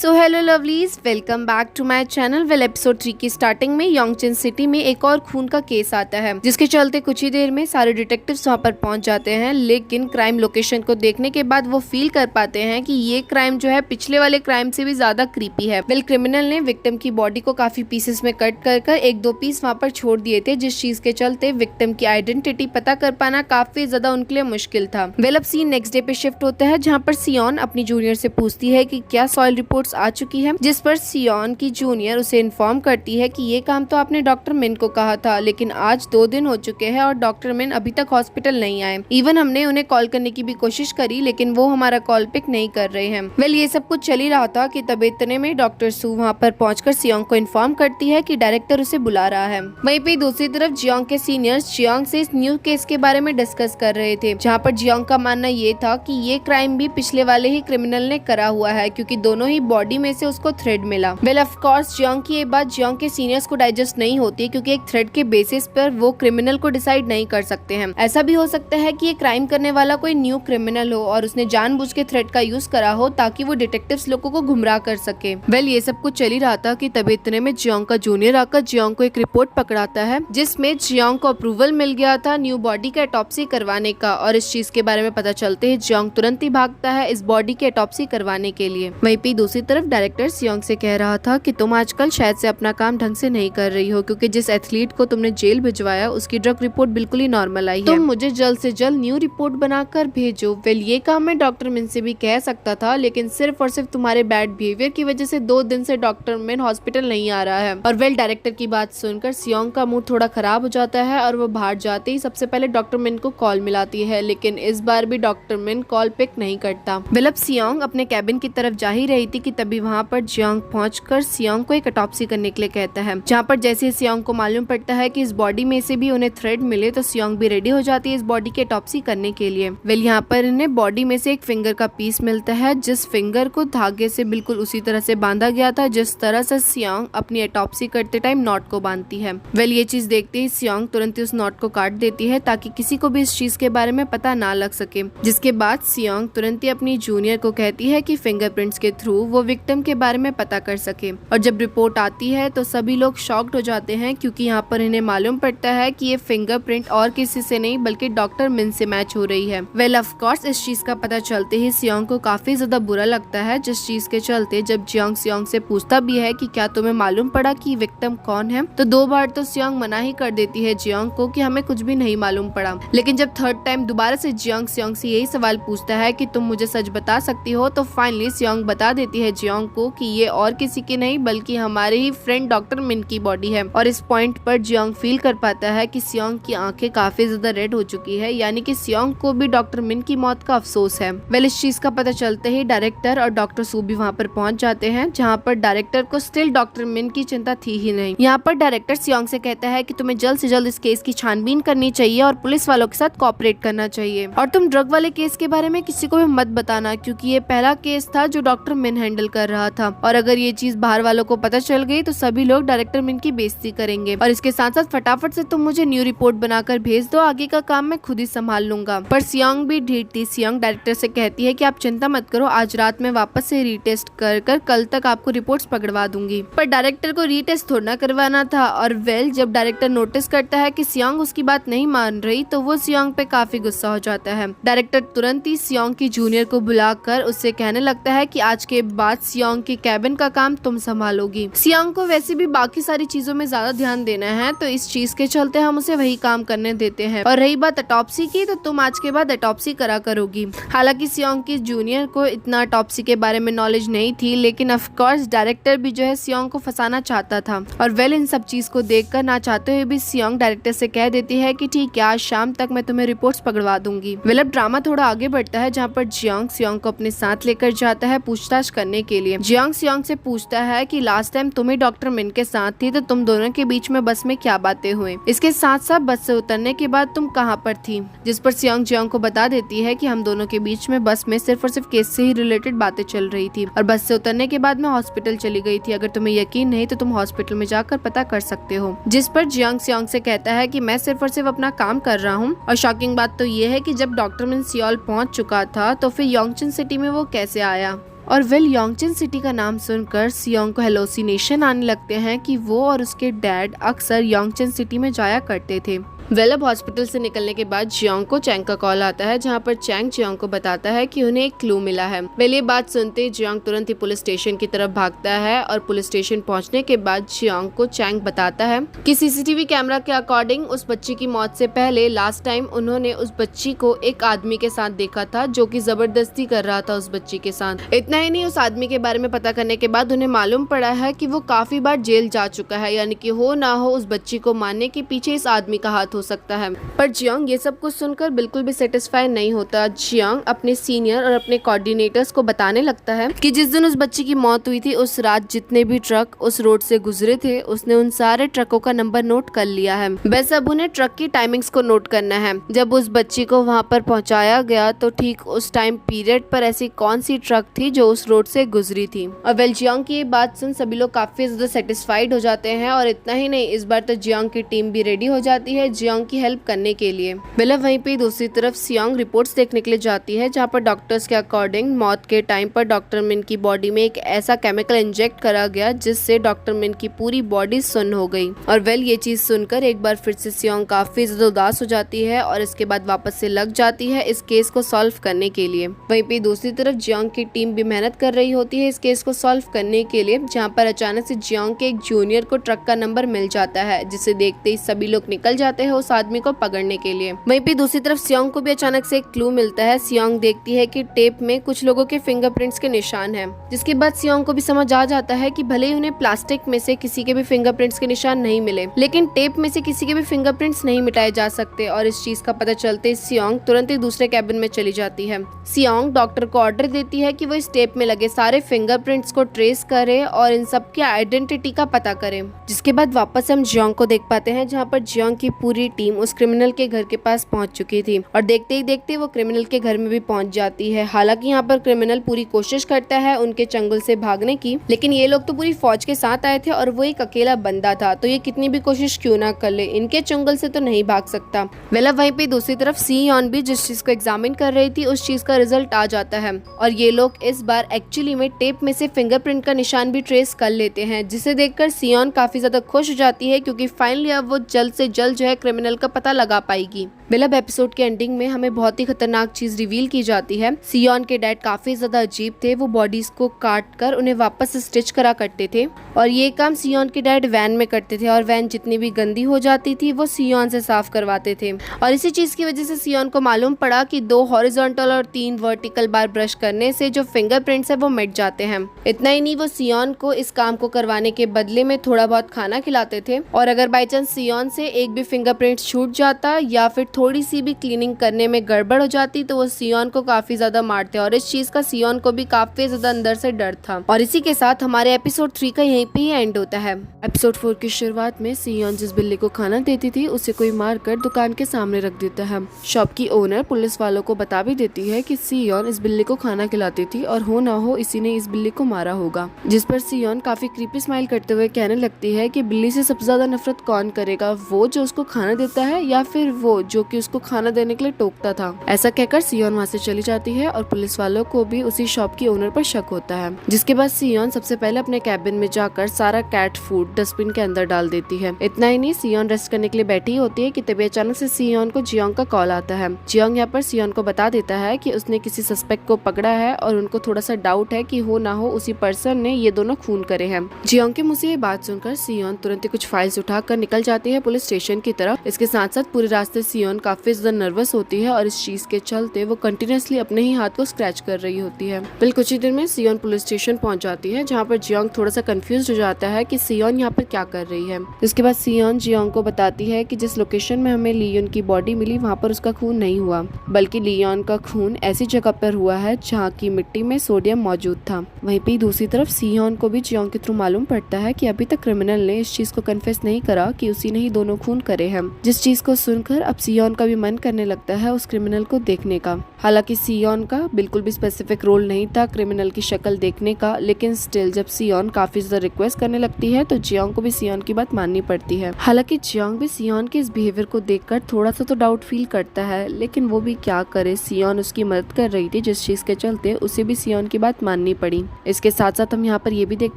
So hello lovelies, welcome back to my channel. Well episode 3 की starting में योंगचिन city में एक और खून का केस आता है, जिसके चलते कुछ ही देर में सारे डिटेक्टिव्स वहां पर पहुंच जाते हैं। लेकिन क्राइम लोकेशन को देखने के बाद वो फील कर पाते हैं कि ये क्राइम जो है पिछले वाले क्राइम से भी ज्यादा क्रीपी है। वेल क्रिमिनल ने विक्टिम की बॉडी को काफी पीसेस में कट कर एक दो पीस वहाँ पर छोड़ दिए थे, जिस चीज के चलते विक्टिम की आइडेंटिटी पता कर पाना काफी ज्यादा उनके लिए मुश्किल था। वेल अब सीन नेक्स्ट डे पे शिफ्ट होता है, जहाँ पर सियोन अपनी जूनियर से पूछती है कि क्या सॉइल रिपोर्ट्स आ चुकी है, जिस पर सियोन की जूनियर उसे इन्फॉर्म करती है कि ये काम तो आपने डॉक्टर मिन को कहा था, लेकिन आज 2 दिन हो चुके हैं और डॉक्टर मिन अभी तक हॉस्पिटल नहीं आए। इवन हमने उन्हें कॉल करने की भी कोशिश करी, लेकिन वो हमारा कॉल पिक नहीं कर रहे हैं। वेल ये सब कुछ चल ही रहा था कि तब इतने में डॉक्टर सू वहाँ पर पहुंचकर सियोंग को इन्फॉर्म करती है कि डायरेक्टर उसे बुला रहा है। वहीं पे दूसरी तरफ जियोंग के सीनियर्स जियोंग से इस न्यू केस के बारे में डिस्कस कर रहे थे, जहाँ पर जियोंग का मानना ये था कि ये क्राइम भी पिछले वाले ही क्रिमिनल ने करा हुआ है, क्योंकि दोनों ही बॉडी में से उसको थ्रेड मिला। वेल ऑफ कोर्स जियोंग की ये बात जियोंग के सीनियर्स को डाइजेस्ट नहीं होती, क्योंकि एक थ्रेड के बेसिस पर वो क्रिमिनल को डिसाइड नहीं कर सकते हैं। ऐसा भी हो सकता है कि ये क्राइम करने वाला कोई न्यू क्रिमिनल हो और उसने जानबूझ के थ्रेड का यूज करा हो ताकि वो डिटेक्टिव्स लोगों को गुमराह कर सके। वेल ये सब कुछ चल ही रहा था कि तभी इतने में जियोंग का जूनियर आकर जियोंग को एक रिपोर्ट पकड़ाता है, जिसमें जियोंग को अप्रूवल मिल गया था न्यू बॉडी का ऑटोप्सी करवाने का। और इस चीज के बारे में पता चलते ही जियोंग तुरंत ही भागता है इस बॉडी की ऑटोप्सी करवाने के लिए। वहीं पे दूसरी तरफ डायरेक्टर सियोंग से कह रहा था कि तुम आजकल शायद से अपना काम ढंग से नहीं कर रही हो, क्योंकि जिस एथलीट को तुमने जेल भिजवाया उसकी ड्रग रिपोर्ट बिल्कुल ही नॉर्मल आई है। तुम मुझे जल्द से जल्द न्यू रिपोर्ट बनाकर भेजो। वेल ये काम मैं डॉक्टर मिन से भी कह सकता था, लेकिन सिर्फ और सिर्फ तुम्हारे बैड बिहेवियर की वजह से 2 दिन से डॉक्टर मिन हॉस्पिटल नहीं आ रहा है। और वेल डायरेक्टर की बात सुनकर सियोंग का मूड थोड़ा खराब हो जाता है और वो बाहर जाते ही सबसे पहले डॉक्टर मिन को कॉल मिलाती है, लेकिन इस बार भी डॉक्टर मिन कॉल पिक नहीं करता। वेल अब सियोंग अपने कैबिन की तरफ जा ही रही थी कि तभी वहाँ पर जियोंग पहुंचकर सियोंग को एक ऑटोप्सी करने के लिए कहता है, जहाँ पर जैसे सियोंग को मालूम पड़ता है कि इस बॉडी में से भी उन्हें थ्रेड मिले, तो सियोंग भी रेडी हो जाती है इस बॉडी की ऑटोप्सी करने के लिए। वेल यहाँ पर इन्हें बॉडी में से एक फिंगर का पीस मिलता है, जिस फिंगर को धागे से बिल्कुल उसी तरह से बांधा गया था जिस तरह से सियोंग अपनी ऑटोप्सी करते टाइम नॉट को बांधती है। वेल ये चीज देखते ही सियोंग तुरंत ही उस नॉट को काट देती है ताकि किसी को भी इस चीज के बारे में पता ना लग सके। जिसके बाद सियोंग तुरंत ही अपनी जूनियर को कहती है कि फिंगरप्रिंट्स के थ्रू वो विक्टिम के बारे में पता कर सके। और जब रिपोर्ट आती है तो सभी लोग शॉक्ड हो जाते हैं, क्योंकि यहाँ पर इन्हें मालूम पड़ता है कि ये फिंगरप्रिंट और किसी से नहीं बल्कि डॉक्टर मिन से मैच हो रही है। वेल ऑफ कोर्स इस चीज का पता चलते ही सियोंग को काफी ज्यादा बुरा लगता है, जिस चीज के चलते जब जियोंग सियोंग से पूछता भी है कि क्या तुम्हें मालूम पड़ा कि विक्टिम कौन है, तो 2 बार तो सियोंग मना ही कर देती है जियोंग को कि हमें कुछ भी नहीं मालूम पड़ा। लेकिन जब 3rd टाइम दोबारा से जियोंग सियोंग से यही सवाल पूछता है कि तुम मुझे सच बता सकती हो, तो फाइनली सियोंग बता देती है जियोंग को कि ये और किसी की नहीं बल्कि हमारे ही फ्रेंड डॉक्टर मिन की बॉडी है। और इस पॉइंट पर जियोंग फील कर पाता है कि सियोंग की आंखें काफी ज्यादा रेड हो चुकी है, यानी कि सियोंग को भी डॉक्टर मिन की मौत का अफसोस है। वेल इस चीज का पता चलते ही डायरेक्टर और डॉक्टर सू भी वहाँ पर पहुंच जाते हैं, जहाँ पर डायरेक्टर को स्टिल डॉक्टर मिन की चिंता थी ही नहीं। यहाँ पर डायरेक्टर सियोंग से कहता है कि तुम्हें जल्द से जल्द इस केस की छानबीन करनी चाहिए और पुलिस वालों के साथ कोऑपरेट करना चाहिए, और तुम ड्रग वाले केस के बारे में किसी को भी मत बताना, क्योंकि ये पहला केस था जो डॉक्टर मिन हैंडल कर रहा था, और अगर ये चीज बाहर वालों को पता चल गई तो सभी लोग डायरेक्टर मिन की बेइज्जती करेंगे। और इसके साथ साथ फटाफट से तुम मुझे न्यू रिपोर्ट बनाकर भेज दो, आगे का काम मैं खुद ही संभाल लूंगा। पर सियोंग भी ढीठ थी। सियोंग डायरेक्टर से कहती है कि आप चिंता मत करो, आज रात में वापस से रीटेस्ट कर कल तक आपको रिपोर्ट्स पकड़वा दूंगी। पर डायरेक्टर को रीटेस्ट थोड़ा करवाना था। और वेल जब डायरेक्टर नोटिस करता है कि सियोंग उसकी बात नहीं मान रही, तो वो सियोंग पे काफी गुस्सा हो जाता है। डायरेक्टर तुरंत ही सियोंग की जूनियर को बुलाकर उससे कहने लगता है कि आज के बाद सियोंग की कैबिन का काम तुम संभालोगी। सियोंग को वैसे भी बाकी सारी चीजों में ज्यादा ध्यान देना है, तो इस चीज के चलते हम उसे वही काम करने देते हैं। और रही बात ऑटोप्सी की, तो तुम आज के बाद ऑटोप्सी करा करोगी। हालांकि सियोंग की जूनियर को इतना ऑटोप्सी के बारे में नॉलेज नहीं थी, लेकिन ऑफ कोर्स डायरेक्टर भी जो है सियोंग को फंसाना चाहता था। और वेल इन सब चीज को देखकर ना चाहते हुए भी सियोंग डायरेक्टर से कह देती है कि ठीक है, आज शाम तक मैं तुम्हें रिपोर्ट्स पकड़वा दूंगी। वेल अब ड्रामा थोड़ा आगे बढ़ता है, जहाँ पर जियोंग सियोंग को अपने साथ लेकर जाता है पूछताछ करने के लिए। जियोंग सियोंग से पूछता है कि लास्ट टाइम तुम ही डॉक्टर मिन के साथ थी, तो तुम दोनों के बीच में बस में क्या बातें हुई, इसके साथ साथ बस से उतरने के बाद तुम कहाँ पर थी। जिस पर सियोंग जियोंग को बता देती है कि हम दोनों के बीच में बस में सिर्फ और सिर्फ केस से ही रिलेटेड बातें चल रही थी, और बस से उतरने के बाद मैं हॉस्पिटल चली गई थी। अगर तुम्हें यकीन नहीं तो तुम हॉस्पिटल में जाकर पता कर सकते हो। जिस पर जियोंग सियोंग से कहता है कि मैं सिर्फ और सिर्फ अपना काम कर रहा हूँ। और शॉकिंग बात तो ये है कि जब डॉक्टर मिन सियोल पहुंच चुका था, तो फिर योंगचिन सिटी में वो कैसे आया। और वेल योंगचिन सिटी का नाम सुनकर सियोंग को हेलोसिनेशन आने लगते हैं कि वो और उसके डैड अक्सर योंगचिन सिटी में जाया करते थे। अब हॉस्पिटल से निकलने के बाद जियोंग को चैंग का कॉल आता है, जहां पर चैंग जियोंग को बताता है कि उन्हें एक क्लू मिला है। ये बात सुनते जियोंग तुरंत ही पुलिस स्टेशन की तरफ भागता है और पुलिस स्टेशन पहुंचने के बाद जियोंग को चैंग बताता है कि सीसीटीवी कैमरा के अकॉर्डिंग उस बच्ची की मौत से पहले लास्ट टाइम उन्होंने उस बच्ची को एक आदमी के साथ देखा था जो कि जबरदस्ती कर रहा था उस बच्ची के साथ। इतना ही नहीं, उस आदमी के बारे में पता करने के बाद उन्हें मालूम पड़ा है कि वो काफी बार जेल जा चुका है, यानी कि हो ना हो उस बच्ची को मारने के पीछे इस आदमी का हाथ हो सकता है। पर जियोंग ये सब कुछ सुनकर बिल्कुल भी सेटिस्फाई नहीं होता। जियोंग अपने सीनियर और अपने कोऑर्डिनेटर्स को बताने लगता है कि जिस दिन उस बच्ची की मौत हुई थी उस रात जितने भी ट्रक उस रोड से गुजरे थे उसने उन सारे ट्रकों का नंबर नोट कर लिया है। बस अब उन्हें ट्रक की टाइमिंग्स को नोट करना है। जब उस बच्ची को वहाँ पर पहुँचाया गया तो ठीक उस टाइम पीरियड पर ऐसी कौन सी ट्रक थी जो उस रोड से गुजरी थी। और वेल जियोंग की ये बात सुन सभी लोग काफी ज्यादा सेटिस्फाइड हो जाते हैं। और इतना ही नहीं, इस बार तो जियोंग की टीम भी रेडी हो जाती है जियोंग की हेल्प करने के लिए। वहीं पे दूसरी तरफ सियोंग रिपोर्ट्स देखने के लिए जाती है, जहाँ पर डॉक्टर्स के अकॉर्डिंग मौत के टाइम पर डॉक्टर मिन की बॉडी में एक ऐसा केमिकल इंजेक्ट करा गया जिससे डॉक्टर मिन की पूरी बॉडी सुन्न हो गई। और ये चीज सुनकर एक बार फिर से सियोंग काफी ज्यादा उदास हो जाती है और इसके बाद वापस से लग जाती है इस केस को सॉल्व करने के लिए। वहीं पे दूसरी तरफ जियोंग की टीम भी मेहनत कर रही होती है इस केस को सॉल्व करने के लिए, जहाँ पर अचानक से जियोंग के एक जूनियर को ट्रक का नंबर मिल जाता है, जिसे देखते ही सभी लोग निकल जाते हैं उस आदमी को पकड़ने के लिए। वहीं पे दूसरी तरफ सियोंग को भी अचानक से एक क्लू मिलता है। सियोंग देखती है कि टेप में कुछ लोगों के फिंगरप्रिंट्स के निशान हैं, जिसके बाद सियोंग को भी समझ आ जाता है कि भले ही उन्हें प्लास्टिक में से किसी के भी फिंगरप्रिंट्स के निशान नहीं मिले, लेकिन टेप में से किसी के भी फिंगरप्रिंट्स नहीं मिटाए जा सकते। और इस चीज का पता चलते सियोंग तुरंत ही दूसरे कैबिन में चली जाती है। सियोंग डॉक्टर को ऑर्डर देती है कि वो इस टेप में लगे सारे फिंगरप्रिंट्स को ट्रेस करे और इन सब की आइडेंटिटी का पता करे। जिसके बाद वापस हम जियोंग को देख पाते हैं, जहाँ पर जियोंग की पूरी टीम उस क्रिमिनल के घर के पास पहुंच चुकी थी और देखते ही देखते वो क्रिमिनल के घर में भी पहुंच जाती है। हालांकि यहाँ पर क्रिमिनल पूरी कोशिश करता है उनके चंगुल से भागने की, लेकिन ये लोग तो पूरी फौज के साथ आए थे और वो एक अकेला बंदा था, तो ये कितनी भी कोशिश क्यों ना कर ले, इनके चंगुल से तो नहीं भाग सकता। वहीं पे दूसरी तरफ सियोन भी जिस चीज को एग्जामिन कर रही थी उस चीज का रिजल्ट आ जाता है और ये लोग इस बार एक्चुअली में टेप में से फिंगरप्रिंट का निशान भी ट्रेस कर लेते हैं, जिसे देखकर सियोन काफी ज्यादा खुश हो जाती है क्योंकि फाइनली अब वो जल्द से जल्द जो है क्रिमिनल का पता लगा पाएगी। अब एपिसोड के एंडिंग में हमें बहुत ही खतरनाक चीज रिवील की जाती है। सियोन के डैड काफी ज्यादा अजीब थे, वो बॉडीज को काट कर उन्हें वापस स्टिच करा करते थे और ये काम सियोन के डैड वैन में करते थे और वैन जितनी भी गंदी हो जाती थी वो सियोन से साफ करवाते थे। और इसी चीज की वजह से सियोन को मालूम पड़ा कि 2 हॉरिजॉन्टल और 3 वर्टिकल बार ब्रश करने से जो फिंगरप्रिंट्स है वो मिट जाते हैं। इतना ही नहीं, वो सियोन को इस काम को करवाने के बदले में थोड़ा बहुत खाना खिलाते थे और अगर बाई चांस सियोन से एक भी फिंगरप्रिंट छूट जाता या फिर थोड़ी सी भी क्लीनिंग करने में गड़बड़ हो जाती तो वो सियोन को काफी ज्यादा मारते और इस चीज का सियोन को भी काफी ज्यादा अंदर से डर था। और इसी के साथ हमारे एपिसोड 3 का यहीं पे ही एंड होता है। एपिसोड 4 की शुरुआत में सियोन जिस बिल्ली को खाना देती थी उसे कोई मारकर दुकान के सामने रख देता है। शॉप की ओनर पुलिस वालों को बता भी देती है कि सियोन इस बिल्ली को खाना खिलाती थी और हो ना हो इसी ने इस बिल्ली को मारा होगा, जिस पर सियोन काफी क्रीपी स्माइल करते हुए कहने लगती है कि बिल्ली से सबसे ज्यादा नफरत कौन करेगा, वो जो उसको खाना देता है या फिर वो जो कि उसको खाना देने के लिए टोकता था। ऐसा कहकर सियोन वहाँ से चली जाती है और पुलिस वालों को भी उसी शॉप की ओनर पर शक होता है। जिसके बाद सियोन सबसे पहले अपने कैबिन में जाकर सारा कैट फूड डस्टबिन के अंदर डाल देती है। इतना ही नहीं, सियोन रेस्ट करने के लिए बैठी होती है कि तभी अचानक से सियोन को जियोंग का कॉल आता है। जियोंग यहाँ पर सियोन को बता देता है कि उसने किसी सस्पेक्ट को पकड़ा है और उनको थोड़ा सा डाउट है कि हो ना हो उसी पर्सन ने ये दोनों खून करे हैं। जियोंग के मुँह से ये बात सुनकर सियोन तुरंत ही कुछ फाइल्स उठाकर निकल जाती है पुलिस स्टेशन की तरफ। इसके साथ साथ पूरे रास्ते सियोन काफी ज्यादा नर्वस होती है और इस चीज के चलते वो कंटिन्यूअसली अपने ही हाथ को स्क्रैच कर रही होती है। फिर कुछ ही देर में सियोन पुलिस स्टेशन पहुंच जाती है, जहाँ पर जियोंग थोड़ा सा कंफ्यूज हो जाता है कि सियोन यहाँ पर क्या कर रही है। इसके बाद सियोन जियोंग को बताती है कि जिस लोकेशन में हमें लियोन की बॉडी मिली वहाँ पर उसका खून नहीं हुआ, बल्कि लियोन का खून ऐसी जगह पर हुआ है जहाँ की मिट्टी में सोडियम मौजूद था। वहीं पे दूसरी तरफ सियोन को भी जियोंग के थ्रू मालूम पड़ता है कि अभी तक क्रिमिनल ने इस चीज को कन्फेस नहीं करा कि उसी ने ही दोनों खून करे हैं। जिस चीज को सुनकर अब सियोन का भी मन करने लगता है उस क्रिमिनल को देखने का। हालांकि सियोन का बिल्कुल भी स्पेसिफिक रोल नहीं था क्रिमिनल की शक्ल देखने का, लेकिन स्टिल जब सियोन काफी ज्यादा रिक्वेस्ट करने लगती है तो जियोंग को भी सियोन की बात माननी पड़ती है। हालांकि जियोंग भी सियोन के इस बिहेवियर को देखकर थोड़ा सा तो डाउट फील करता है, लेकिन वो भी क्या करे, सियोन उसकी मदद कर रही थी जिस चीज के चलते उसे भी सियोन की बात माननी पड़ी। इसके साथ साथ हम यहाँ पर ये भी देख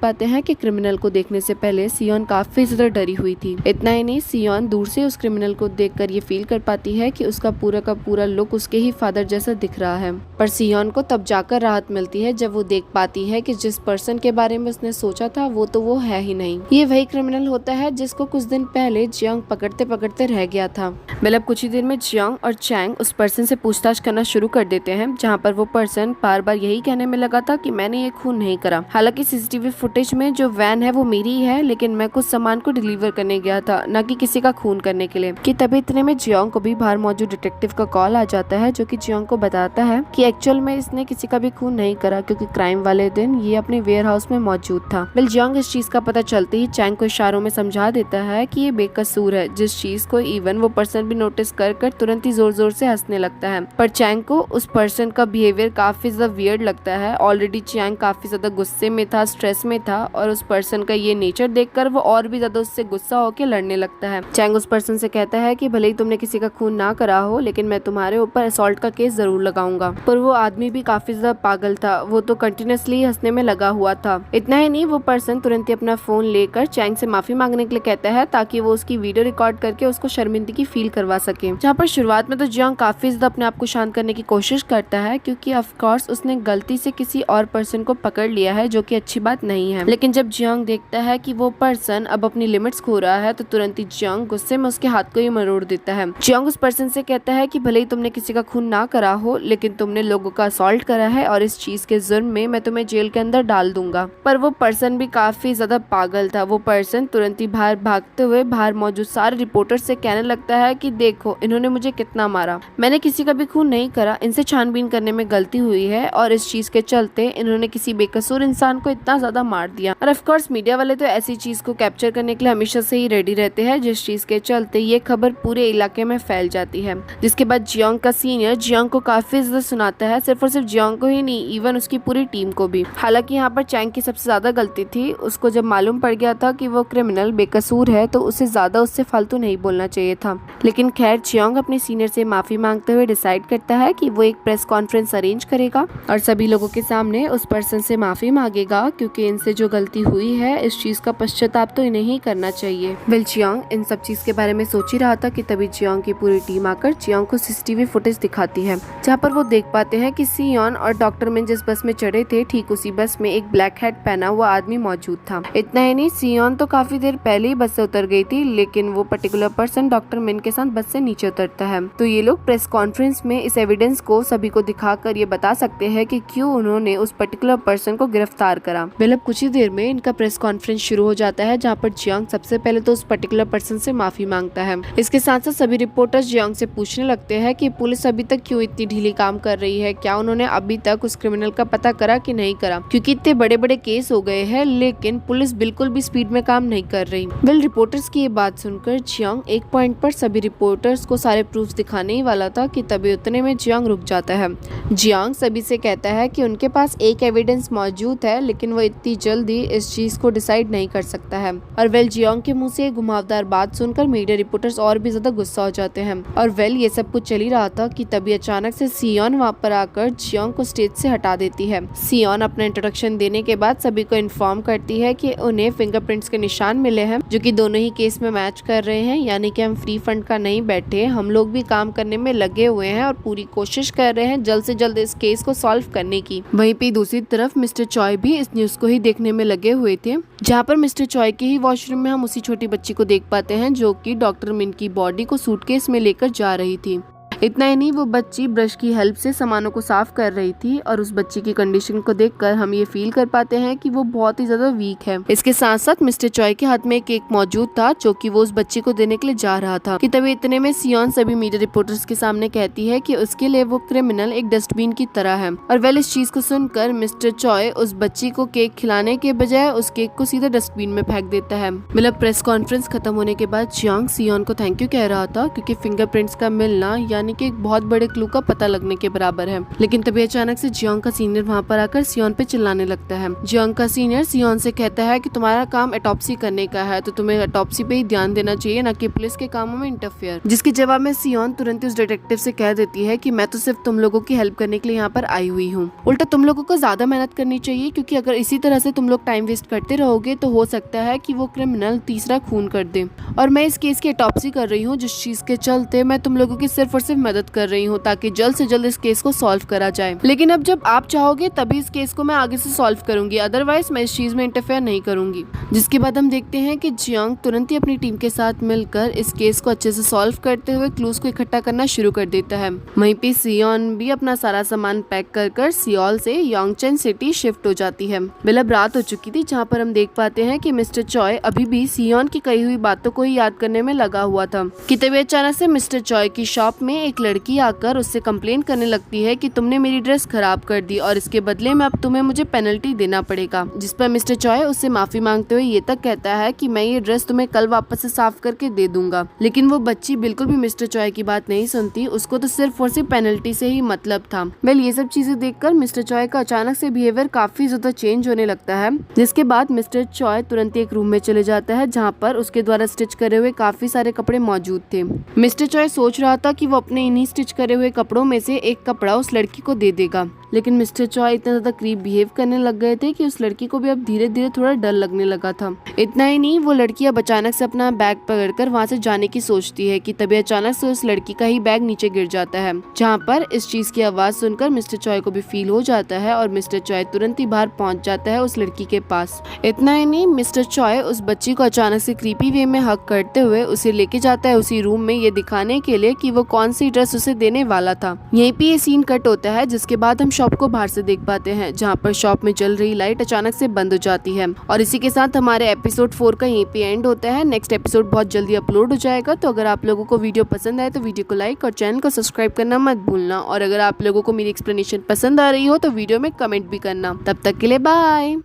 पाते हैं कि क्रिमिनल को देखने से पहले सियोन काफी ज्यादा डरी हुई थी। इतना ही नहीं, सियोन दूर से उस क्रिमिनल को देखकर ये फील कर पाती है कि उसका पूरा का पूरा लुक उसके ही फादर जैसा दिख रहा है। पर सियोन को तब जाकर राहत मिलती है जब वो देख पाती है कि जिस पर्सन के बारे में उसने सोचा था वो तो वो है ही नहीं। ये वही क्रिमिनल होता है जिसको कुछ दिन पहले जियोंग पकड़ते पकड़ते रह गया था। मतलब कुछ ही देर में जियोंग और चैंग उस पर्सन से पूछताछ करना शुरू कर देते हैं, जहाँ पर वो पर्सन बार बार यही कहने में लगा था कि मैंने ये खून नहीं करा। हालांकि सीसीटीवी फुटेज में जो वैन है वो मेरी है, लेकिन मैं कुछ सामान को डिलीवर करने गया था, न कि किसी का खून करने के लिए। कि तभी इतने में जियोंग को भी बाहर मौजूद डिटेक्टिव का कॉल आ जाता है, जो कि जियोंग को बताता है कि एक्चुअल में इसने किसी का भी खून नहीं करा, क्योंकि क्राइम वाले दिन ये अपने वेयर हाउस में मौजूद था। वेल जियोंग इस चीज का पता चलते ही चैंग को इशारों में समझा देता है कि ये बेकसूर है, जिस चीज को इवन वो पर्सन भी नोटिस कर तुरंत ही जोर जोर से हंसने लगता है। पर चैंग को उस पर्सन का बिहेवियर काफी ज्यादा वियर्ड लगता है। ऑलरेडी चैंग काफी ज्यादा गुस्से में था, स्ट्रेस में था, और उस पर्सन का ये नेचर देखकर वो और भी ज्यादा उससे गुस्सा होकर लड़ने लगता है। चैंग उस पर्सन से कहता है कि भले ही तुमने किसी का खून ना करा हो, लेकिन मैं तुम्हारे ऊपर असॉल्ट का केस जरूर लगाऊंगा। पर वो आदमी भी काफी ज्यादा पागल था, वो तो कंटिन्यूअसली हंसने में लगा हुआ था। इतना ही नहीं, वो पर्सन तुरंत ही अपना फोन लेकर चैंग से माफी मांगने के लिए कहता है, ताकि वो उसकी वीडियो रिकॉर्ड करके उसको शर्मिंदगी फील करवा सके। जहाँ पर शुरुआत में तो जियोंग काफी ज्यादा अपने आप को शांत करने की कोशिश करता है, क्योंकि ऑफ कोर्स उसने गलती से किसी और पर्सन को पकड़ लिया है, जो कि अच्छी बात नहीं है। लेकिन जब जियोंग देखता है कि वो पर्सन अब अपनी लिमिट्स खो रहा है, तो तुरंत ही जियोंग गुस्से में उसके हाथ को ही मरोड़ देता है। जियोंग उस पर्सन से कहता है कि भले ही तुमने किसी का खून ना करा हो, लेकिन तुमने लोगों का असॉल्ट करा है, और इस चीज के जुर्म में मैं तुम्हें जेल के अंदर डाल दूंगा। पर वो पर्सन भी काफी ज्यादा पागल था। वो पर्सन तुरंत ही बाहर भागते हुए बाहर मौजूद सारे रिपोर्टर्स से कहने लगता है कि देखो इन्होंने मुझे कितना मारा, मैंने किसी का भी खून नहीं करा, इनसे छानबीन करने में गलती हुई है, और इस चीज के चलते इन्होंने किसी बेकसूर इंसान को इतना ज्यादा मार दिया। और ऑफ कोर्स मीडिया वाले तो ऐसी चीज को कैप्चर करने के लिए हमेशा से ही रेडी रहते हैं, जिस चीज के चलते ये खबर पूरे इलाके में फैल जाती है। जिसके बाद जियोंग का सीनियर जियोंग को काफी ज्यादा सुनाता है, सिर्फ और सिर्फ जियोंग को ही नहीं, इवन उसकी पूरी टीम को भी। हालांकि यहाँ पर चैंग की सबसे ज्यादा गलती थी। उसको जब मालूम पड़ गया था कि वो क्रिमिनल बेकसूर है, तो उसे ज्यादा उससे फालतू नहीं बोलना चाहिए था। लेकिन खैर जियोंग अपने सीनियर से माफी मांगते हुए डिसाइड करता है कि वो एक प्रेस कॉन्फ्रेंस अरेंज करेगा और सभी लोगों के सामने उस पर्सन से माफी मांगेगा, क्योंकि इनसे जो गलती हुई है इस चीज का पश्चाताप तो इन्हें ही करना चाहिए। वेल जियोंग इन सब चीज के बारे में सोच ही रहा था कि तभी जियोंग की पूरी टीम आकर जियोंग को सीसीटीवी फुटेज दिखाती है, जहाँ पर वो देख पाते हैं कि सियोन और डॉक्टर मिन जिस बस में चढ़े थे, ठीक उसी बस में एक ब्लैक हैट पहना हुआ आदमी मौजूद था। इतना ही नहीं, सियोन तो काफी देर पहले ही बस से उतर गई थी, लेकिन वो पर्टिकुलर पर्सन डॉक्टर मिन के साथ बस से नीचे उतरता है। तो ये लोग प्रेस कॉन्फ्रेंस में इस एविडेंस को सभी को दिखाकर ये बता सकते हैं कि क्यों उन्होंने उस पर्टिकुलर पर्सन को गिरफ्तार करा। मतलब कुछ ही देर में इनका प्रेस कॉन्फ्रेंस शुरू हो जाता है, जहाँ पर जियोंग सबसे पहले तो उस पर्टिकुलर पर्सन से माफी मांगता है। इसके साथ साथ सभी रिपोर्टर्स जियोंग से पूछने लगते हैं कि पुलिस अभी तक क्यों इतनी ढीली काम कर रही है, क्या उन्होंने अभी तक उस क्रिमिनल का पता करा कि नहीं करा, क्योंकि इतने बड़े बड़े केस हो गए हैं, लेकिन पुलिस बिल्कुल भी स्पीड में काम नहीं कर रही। वेल रिपोर्टर्स की ये बात सुनकर जियोंग एक पॉइंट पर सभी रिपोर्टर्स को सारे प्रूफ दिखाने ही वाला था कि तभी उतने में जियोंग रुक जाता है। जियोंग सभी से कहता है कि उनके पास एक एविडेंस मौजूद है, लेकिन वो इतनी जल्दी इस चीज को डिसाइड नहीं कर सकता है। और वेल जियोंग के मुंह से घुमावदार बात सुनकर मीडिया रिपोर्टर्स और भी ज्यादा गुस्सा हो जाते हैं। और वेल ये सब कुछ चल ही रहा था कि तभी अचानक से सियोन वहाँ पर आकर जियोंग को स्टेज से हटा देती है। सियोन अपना इंट्रोडक्शन देने के बाद सभी को इन्फॉर्म करती है कि उन्हें फिंगरप्रिंट्स के निशान मिले हैं, जो कि दोनों ही केस में मैच कर रहे हैं, यानी कि हम फ्री फंड का नहीं बैठे, हम लोग भी काम करने में लगे हुए हैं और पूरी कोशिश कर रहे हैं जल्द से जल्द इस केस को सॉल्व करने की। वहीं पे दूसरी तरफ मिस्टर चॉय भी इस न्यूज को ही देखने में लगे हुए थे, जहाँ पर मिस्टर चॉय के ही वॉशरूम में हम उसी छोटी बच्ची को देख पाते हैं, जो कि डॉक्टर मिन की बॉडी को सूटकेस में लेकर जा रही थी। इतना ही नहीं, वो बच्ची ब्रश की हेल्प से सामानों को साफ कर रही थी और उस बच्ची की कंडीशन को देखकर हम ये फील कर पाते हैं कि वो बहुत ही ज्यादा वीक है। इसके साथ साथ मिस्टर चॉय के हाथ में एक केक मौजूद था जो कि वो उस बच्ची को देने के लिए जा रहा था कि तभी इतने में सियोन सभी मीडिया रिपोर्टर्स के सामने कहती है कि उसके लिए वो क्रिमिनल एक डस्टबिन की तरह है। और वेल, इस चीज को सुनकर मिस्टर चॉय उस बच्ची को केक खिलाने के बजाय उस केक को सीधे डस्टबिन में फेंक देता है। मतलब प्रेस कॉन्फ्रेंस खत्म होने के बाद जियांग सियोन को थैंक यू कह रहा था क्योंकि फिंगरप्रिंट्स का मिलना यानी कि एक बहुत बड़े क्लू का पता लगने के बराबर है। लेकिन तभी अचानक से जियांग का सीनियर वहाँ पर आकर सियोन पे चिल्लाने लगता है। जियांग का सीनियर सियोन से कहता है कि तुम्हारा काम ऑटोप्सी करने का है तो तुम्हें ऑटोप्सी पे ही ध्यान देना चाहिए, न कि पुलिस के कामों में इंटरफेयर। जिसके जवाब में सियोन तुरंत उस डिटेक्टिव से कह देती है कि मैं तो सिर्फ तुम लोगों की हेल्प करने के लिए यहाँ पर आई हुई हूँ। उल्टा तुम लोगों को ज्यादा मेहनत करनी चाहिए क्योंकि अगर इसी तरह से तुम लोग टाइम वेस्ट करते रहोगे तो हो सकता है कि वो क्रिमिनल तीसरा खून कर दे। और मैं इस केस की ऑटोप्सी कर रही हूँ जिस चीज के चलते मैं तुम लोगों की सिर्फ और सिर्फ मदद कर रही हूँ ताकि जल्द से जल्द इस केस को सॉल्व करा जाए। लेकिन अब जब आप चाहोगे तभी इस केस को मैं आगे से सॉल्व करूंगी, अदरवाइज मैं इस चीज में इंटरफेयर नहीं करूंगी। जिसके बाद हम देखते हैं कि जियांग तुरंत ही अपनी टीम के साथ मिलकर इस केस को अच्छे से सॉल्व करते हुए क्लूज को इकट्ठा करना शुरू कर देता है। वहीं पे सियोन भी अपना सारा सामान पैक कर सियोल से योंगचेन सिटी शिफ्ट हो जाती है। बिलब रात हो चुकी थी जहाँ पर हम देख पाते हैं कि मिस्टर चॉय अभी भी सियोन की कही हुई बातों को ही याद करने में लगा हुआ था कि तभी अचानक से मिस्टर चॉय की शॉप में एक लड़की आकर उससे कंप्लेन करने लगती है कि तुमने मेरी ड्रेस खराब कर दी और इसके बदले में अब तुम्हें मुझे पेनल्टी देना पड़ेगा। जिस पर मिस्टर चॉय उससे माफी मांगते हुए ये तक कहता है कि मैं ये ड्रेस तुम्हें कल वापस से साफ करके दे दूंगा। लेकिन वो बच्ची बिल्कुल भी मिस्टर चॉय की बात नहीं सुनती, उसको तो सिर्फ और सिर्फ पेनल्टी से ही मतलब था। वेल, ये सब चीजें देखकर मिस्टर चॉय का अचानक से बिहेवियर काफी ज्यादा चेंज होने लगता है। जिसके बाद मिस्टर चॉय तुरंत एक रूम में चले जाता है जहाँ पर उसके द्वारा स्टिच करे हुए काफी सारे कपड़े मौजूद थे। मिस्टर चॉय सोच रहा था कि वो अपने इन्हीं स्टिच करे हुए कपड़ों में से एक कपड़ा उस लड़की को दे देगा, लेकिन मिस्टर चॉय इतना ज्यादा क्रीप बिहेव करने लग गए थे कि उस लड़की को भी अब धीरे धीरे थोड़ा डर लगने लगा था। इतना ही नहीं, वो लड़की अब अचानक से अपना बैग पकड़कर वहाँ से जाने की सोचती है कि तभी अचानक से उस लड़की का ही बैग नीचे गिर जाता है, जहाँ पर इस चीज की आवाज सुनकर मिस्टर चॉय को भी फील हो जाता है और मिस्टर चॉय तुरंत ही बाहर पहुँच जाता है उस लड़की के पास। इतना ही नहीं, मिस्टर चॉय उस बच्ची को अचानक से क्रीपी वे में हक करते हुए उसे लेके जाता है उसी रूम में, ये दिखाने के लिए कि वो कौन सी ड्रेस उसे देने वाला था। यहीं पे ये सीन कट होता है, जिसके बाद हम शॉप को बाहर से देख पाते हैं जहाँ पर शॉप में चल रही लाइट अचानक से बंद हो जाती है। और इसी के साथ हमारे एपिसोड 4 का यहीं पे एंड होता है। नेक्स्ट एपिसोड बहुत जल्दी अपलोड हो जाएगा, तो अगर आप लोगों को वीडियो पसंद आए तो वीडियो को लाइक और चैनल को सब्सक्राइब करना मत भूलना। और अगर आप लोगों को मेरी एक्सप्लेनेशन पसंद आ रही हो तो वीडियो में कमेंट भी करना। तब तक के लिए बाय।